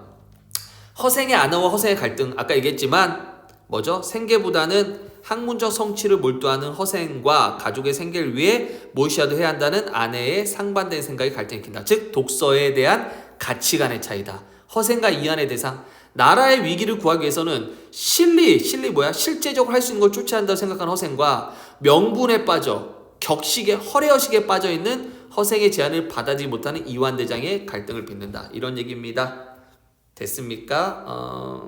허생의 아내와 허생의 갈등, 아까 얘기했지만 뭐죠? 생계보다는 학문적 성취를 몰두하는 허생과 가족의 생계를 위해 무엇이라도 해야 한다는 아내의 상반된 생각이 갈등일으킨다. 즉 독서에 대한 가치관의 차이다. 허생과 이완의 대상, 나라의 위기를 구하기 위해서는 실리 뭐야? 실제적으로 할 수 있는 걸 쫓아야 한다고 생각하는 허생과 명분에 빠져 격식에 허례허식에 빠져있는 허생의 제안을 받아들이지 못하는 이완대장의 갈등을 빚는다. 이런 얘기입니다. 됐습니까?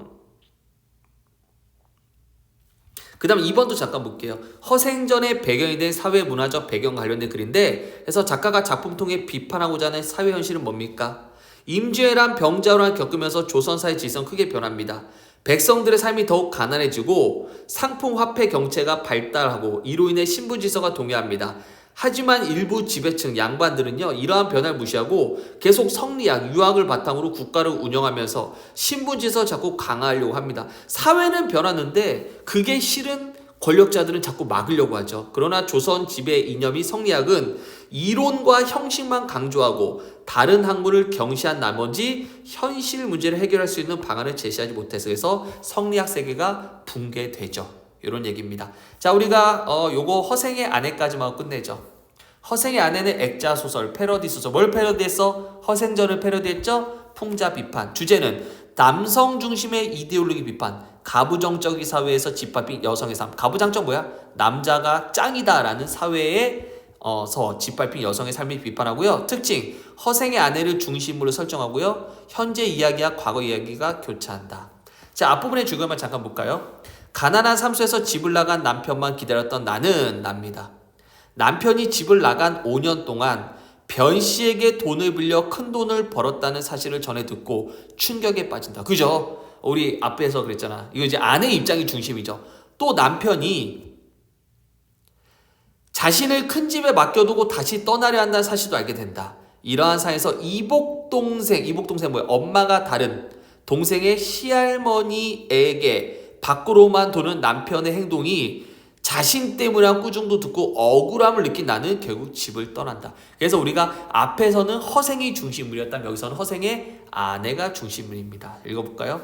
그 다음 2번도 잠깐 볼게요. 허생전의 배경이 된 사회문화적 배경과 관련된 글인데, 그래서 작가가 작품 통해 비판하고자 하는 사회 현실은 뭡니까? 임진왜란 병자호란을 겪으면서 조선사회 질서는 크게 변합니다. 백성들의 삶이 더욱 가난해지고 상품 화폐 경제가 발달하고 이로 인해 신분 질서가 동요합니다. 하지만 일부 지배층 양반들은요, 이러한 변화를 무시하고 계속 성리학, 유학을 바탕으로 국가를 운영하면서 신분 질서를 자꾸 강화하려고 합니다. 사회는 변하는데 그게 실은 권력자들은 자꾸 막으려고 하죠. 그러나 조선 지배 이념이 성리학은 이론과 형식만 강조하고 다른 학문을 경시한 나머지 현실 문제를 해결할 수 있는 방안을 제시하지 못해서 그래서 성리학 세계가 붕괴되죠. 이런 얘기입니다. 자, 우리가 요거 허생의 아내까지만 하고 끝내죠. 허생의 아내는 액자 소설, 패러디 소설. 뭘 패러디했어? 허생전을 패러디했죠? 풍자 비판. 주제는 남성 중심의 이데올로기 비판. 가부장적인 사회에서 짓밟힌 여성의 삶. 가부장적 뭐야? 남자가 짱이다라는 사회에서 짓밟힌 여성의 삶을 비판하고요. 특징, 허생의 아내를 중심으로 설정하고요. 현재 이야기와 과거 이야기가 교차한다. 자, 앞부분의 주관만 잠깐 볼까요? 가난한 삶 속에서 집을 나간 남편만 기다렸던 나는 납니다. 남편이 집을 나간 5년 동안 변씨에게 돈을 빌려 큰 돈을 벌었다는 사실을 전해 듣고 충격에 빠진다. 그죠? 우리 앞에서 그랬잖아. 이거 이제 아내의 입장이 중심이죠. 또 남편이 자신을 큰 집에 맡겨두고 다시 떠나려 한다는 사실도 알게 된다. 이러한 상황에서 이복동생 뭐야? 엄마가 다른 동생의 시할머니에게 밖으로만 도는 남편의 행동이 자신 때문이란 꾸중도 듣고 억울함을 느낀 나는 결국 집을 떠난다. 그래서 우리가 앞에서는 허생이 중심물이었다면 여기서는 허생의 아내가 중심물입니다. 읽어볼까요?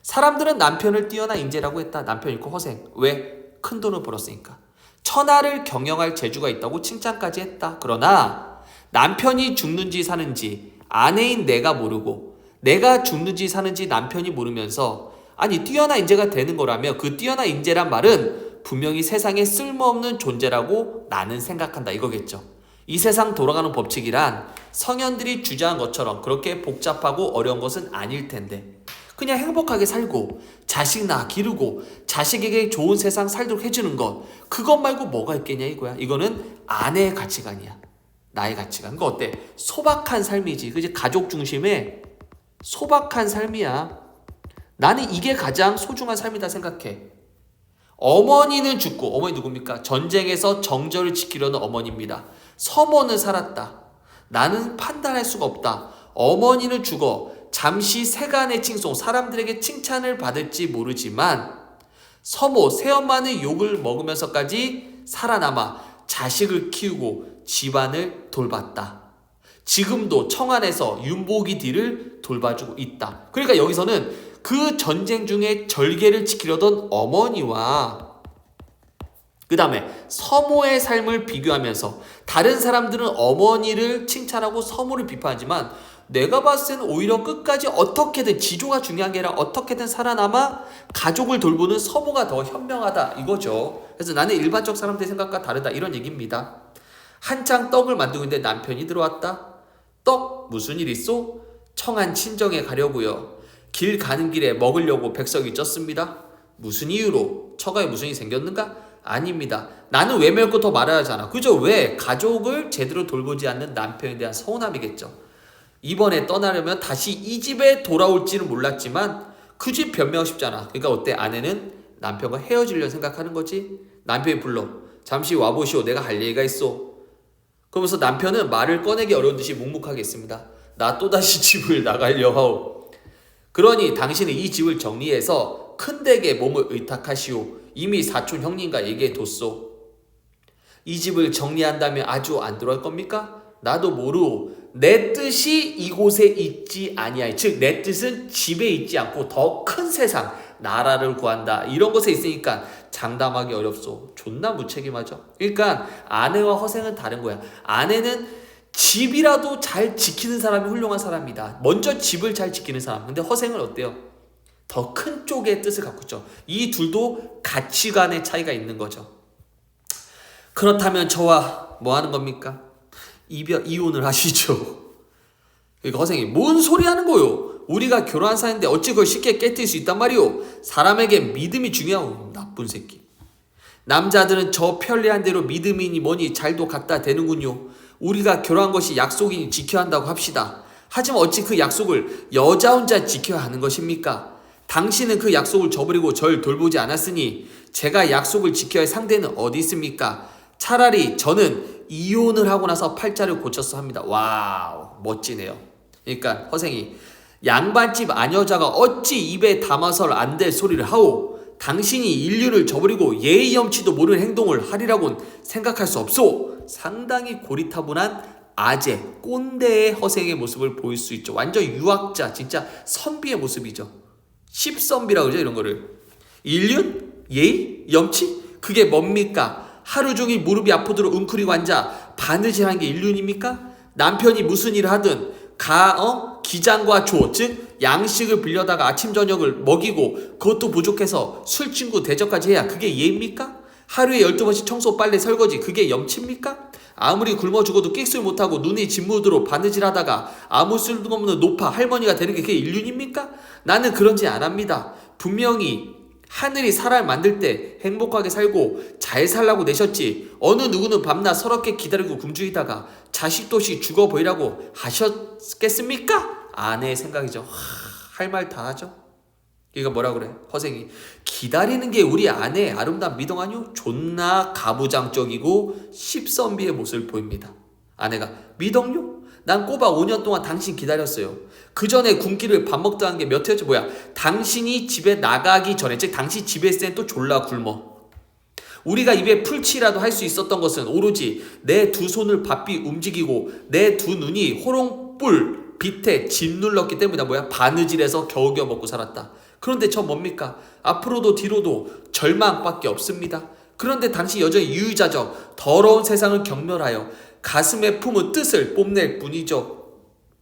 사람들은 남편을 뛰어난 인재라고 했다. 남편 있고 허생. 왜? 큰 돈을 벌었으니까. 천하를 경영할 재주가 있다고 칭찬까지 했다. 그러나 남편이 죽는지 사는지 아내인 내가 모르고 내가 죽는지 사는지 남편이 모르면서 아니 뛰어난 인재가 되는 거라며 그 뛰어난 인재란 말은 분명히 세상에 쓸모없는 존재라고 나는 생각한다 이거겠죠. 이 세상 돌아가는 법칙이란 성현들이 주장한 것처럼 그렇게 복잡하고 어려운 것은 아닐 텐데 그냥 행복하게 살고 자식 낳아 기르고 자식에게 좋은 세상 살도록 해주는 것 그것 말고 뭐가 있겠냐 이거야. 이거는 아내의 가치관이야. 나의 가치관. 그거 어때? 소박한 삶이지. 그지? 가족 중심의 소박한 삶이야. 나는 이게 가장 소중한 삶이다 생각해. 어머니는 죽고 어머니 누굽니까? 전쟁에서 정절을 지키려는 어머니입니다. 서모는 살았다. 나는 판단할 수가 없다. 어머니는 죽어 잠시 세간의 칭송 사람들에게 칭찬을 받을지 모르지만 서모 새엄마는 욕을 먹으면서까지 살아남아 자식을 키우고 집안을 돌봤다. 지금도 청안에서 윤복이 뒤를 돌봐주고 있다. 그러니까 여기서는 그 전쟁 중에 절개를 지키려던 어머니와 그 다음에 서모의 삶을 비교하면서 다른 사람들은 어머니를 칭찬하고 서모를 비판하지만 내가 봤을 때는 오히려 끝까지 어떻게든 지조가 중요한 게 아니라 어떻게든 살아남아 가족을 돌보는 서모가 더 현명하다 이거죠. 그래서 나는 일반적 사람들의 생각과 다르다 이런 얘기입니다. 한창 떡을 만들고 있는데 남편이 들어왔다. 떡 무슨 일 있소? 청한 친정에 가려고요. 길 가는 길에 먹으려고 백석이 쪘습니다. 무슨 이유로? 처가에 무슨 일이 생겼는가? 아닙니다. 나는 외면고 더 말아야 하잖아. 그죠? 왜? 가족을 제대로 돌보지 않는 남편에 대한 서운함이겠죠. 이번에 떠나려면 다시 이 집에 돌아올지는 몰랐지만 그 집 변명하고 싶잖아. 그러니까 어때? 아내는 남편과 헤어지려고 생각하는 거지. 남편이 불러. 잠시 와보시오. 내가 할 얘기가 있어. 그러면서 남편은 말을 꺼내기 어려운 듯이 묵묵하게 있습니다. 나 또다시 집을 나가려 하오. 그러니 당신은 이 집을 정리해서 큰 댁에 몸을 의탁하시오. 이미 사촌 형님과 얘기해뒀소. 이 집을 정리한다면 아주 안 들어갈 겁니까? 나도 모르오. 내 뜻이 이곳에 있지 아니하이. 즉 내 뜻은 집에 있지 않고 더 큰 세상 나라를 구한다. 이런 곳에 있으니까 장담하기 어렵소. 존나 무책임하죠. 그러니까 아내와 허생은 다른 거야. 아내는 집이라도 잘 지키는 사람이 훌륭한 사람이다. 먼저 집을 잘 지키는 사람. 근데 허생은 어때요? 더 큰 쪽의 뜻을 갖고 있죠. 이 둘도 가치관의 차이가 있는 거죠. 그렇다면 저와 뭐 하는 겁니까? 이혼을 하시죠. 그러니까 허생이 뭔 소리 하는 거요? 우리가 결혼한 사이인데 어찌 그걸 쉽게 깨뜨릴 수 있단 말이오? 사람에게 믿음이 중요하고 나쁜 새끼. 남자들은 저 편리한 대로 믿음이니 뭐니 잘도 갖다 대는군요. 우리가 결혼한 것이 약속이니 지켜야 한다고 합시다. 하지만 어찌 그 약속을 여자 혼자 지켜야 하는 것입니까? 당신은 그 약속을 저버리고 절 돌보지 않았으니 제가 약속을 지켜야 할 상대는 어디 있습니까? 차라리 저는 이혼을 하고 나서 팔자를 고쳤어 합니다. 와우, 멋지네요. 그러니까 허생이 양반집 아녀자가 어찌 입에 담아설 안 될 소리를 하오. 당신이 인륜을 저버리고 예의 염치도 모르는 행동을 하리라고는 생각할 수 없소. 상당히 고리타분한 아재, 꼰대의 허생의 모습을 보일 수 있죠. 완전 유학자, 진짜 선비의 모습이죠. 십선비라고 그러죠, 이런 거를. 인륜? 예의? 염치? 그게 뭡니까? 하루 종일 무릎이 아프도록 웅크리고 앉아 바느질하는 게 인륜입니까? 남편이 무슨 일을 하든 기장과 조, 즉 양식을 빌려다가 아침 저녁을 먹이고 그것도 부족해서 술 친구 대접까지 해야 그게 예입니까? 하루에 12번씩 청소 빨래 설거지 그게 염치입니까? 아무리 굶어 죽어도 끽술 못하고 눈이 진무드로 바느질하다가 아무 쓸도 없는 노파 할머니가 되는 게 그게 인륜입니까? 나는 그런지 안 합니다. 분명히 하늘이 사람을 만들 때 행복하게 살고 잘 살라고 내셨지 어느 누구는 밤낮 서럽게 기다리고 굶주리다가 자식도 없이 죽어 보이라고 하셨겠습니까? 아내의 생각이죠. 할 말 다 하죠. 그러니까 뭐라 그래? 허생이 기다리는 게 우리 아내의 아름다운 미덕 아니요? 존나 가부장적이고 십선비의 모습을 보입니다. 아내가 미덕요? 난 꼬박 5년 동안 당신 기다렸어요. 그 전에 굶기를 밥 먹다 한 게 몇 해였지 뭐야. 당신이 집에 나가기 전에, 즉 당신 집에 있을 땐 또 졸라 굶어. 우리가 입에 풀칠이라도 할 수 있었던 것은 오로지 내 두 손을 바삐 움직이고 내 두 눈이 호롱불 빛에 짓눌렀기 때문이다. 뭐야? 바느질해서 겨우겨우 먹고 살았다. 그런데 저 뭡니까? 앞으로도 뒤로도 절망밖에 없습니다. 그런데 당시 여전히 유유자적 더러운 세상을 경멸하여 가슴에 품은 뜻을 뽐낼 뿐이죠.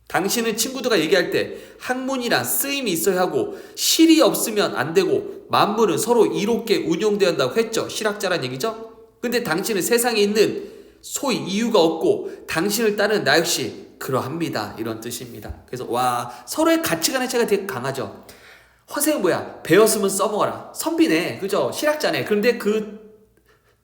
당신은 친구들과 얘기할 때 학문이란 쓰임이 있어야 하고 실이 없으면 안 되고 만물은 서로 이롭게 운용되어야 한다고 했죠. 실학자란 얘기죠. 근데 당신은 세상에 있는 소위 이유가 없고 당신을 따르는 나 역시 그러합니다. 이런 뜻입니다. 그래서 와, 서로의 가치관의 차이가 되게 강하죠. 허생은 뭐야? 배웠으면 써먹어라. 선비네, 그죠? 실학자네. 그런데 그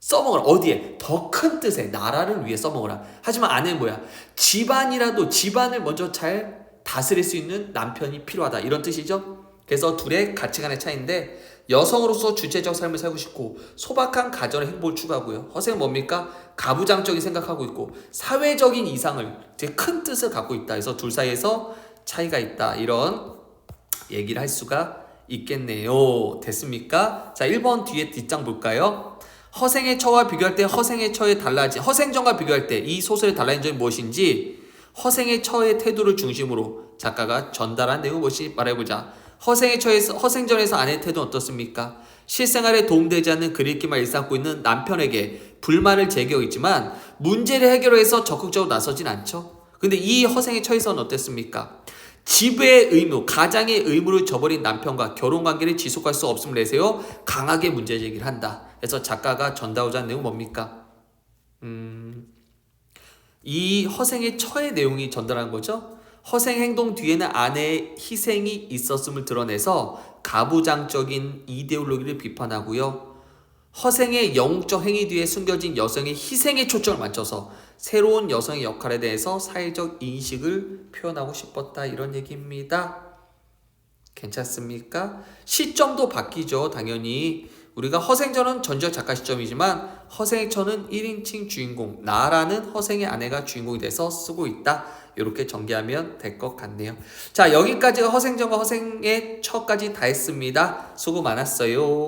써먹어라. 어디에? 더 큰 뜻에 나라를 위해 써먹어라. 하지만 아내는 뭐야? 집안이라도 집안을 먼저 잘 다스릴 수 있는 남편이 필요하다. 이런 뜻이죠. 그래서 둘의 가치관의 차이인데 여성으로서 주체적 삶을 살고 싶고 소박한 가정의 행복을 추구하고요. 허생은 뭡니까? 가부장적인 생각하고 있고 사회적인 이상을 되게 큰 뜻을 갖고 있다. 그래서 둘 사이에서 차이가 있다. 이런 얘기를 할 수가 있겠네요. 됐습니까? 자, 1번 뒤에 뒷장 볼까요? 허생의 처와 비교할 때 허생의 처에 달라진, 허생전과 비교할 때 이 소설의 달라진 점이 무엇인지 허생의 처의 태도를 중심으로 작가가 전달한 내용을 무엇인지 말해보자. 허생전에서 아내의 태도는 어떻습니까? 실생활에 도움되지 않는 글읽기만 일삼고 있는 남편에게 불만을 제기하고 있지만 문제를 해결해서 적극적으로 나서진 않죠. 근데 이 허생의 처에서는 어땠습니까? 집의 의무, 가장의 의무를 저버린 남편과 결혼관계를 지속할 수 없음을 내세워 강하게 문제 제기를 한다. 그래서 작가가 전달하고자 하는 내용은 뭡니까? 이 허생의 처의 내용이 전달한 거죠. 허생 행동 뒤에는 아내의 희생이 있었음을 드러내서 가부장적인 이데올로기를 비판하고요. 허생의 영웅적 행위 뒤에 숨겨진 여성의 희생에 초점을 맞춰서 새로운 여성의 역할에 대해서 사회적 인식을 표현하고 싶었다. 이런 얘기입니다. 괜찮습니까? 시점도 바뀌죠. 당연히. 우리가 허생전은 전적 작가 시점이지만 허생의 처는 1인칭 주인공, 나라는 허생의 아내가 주인공이 돼서 쓰고 있다. 이렇게 전개하면 될 것 같네요. 자, 여기까지가 허생전과 허생의 처까지 다 했습니다. 수고 많았어요.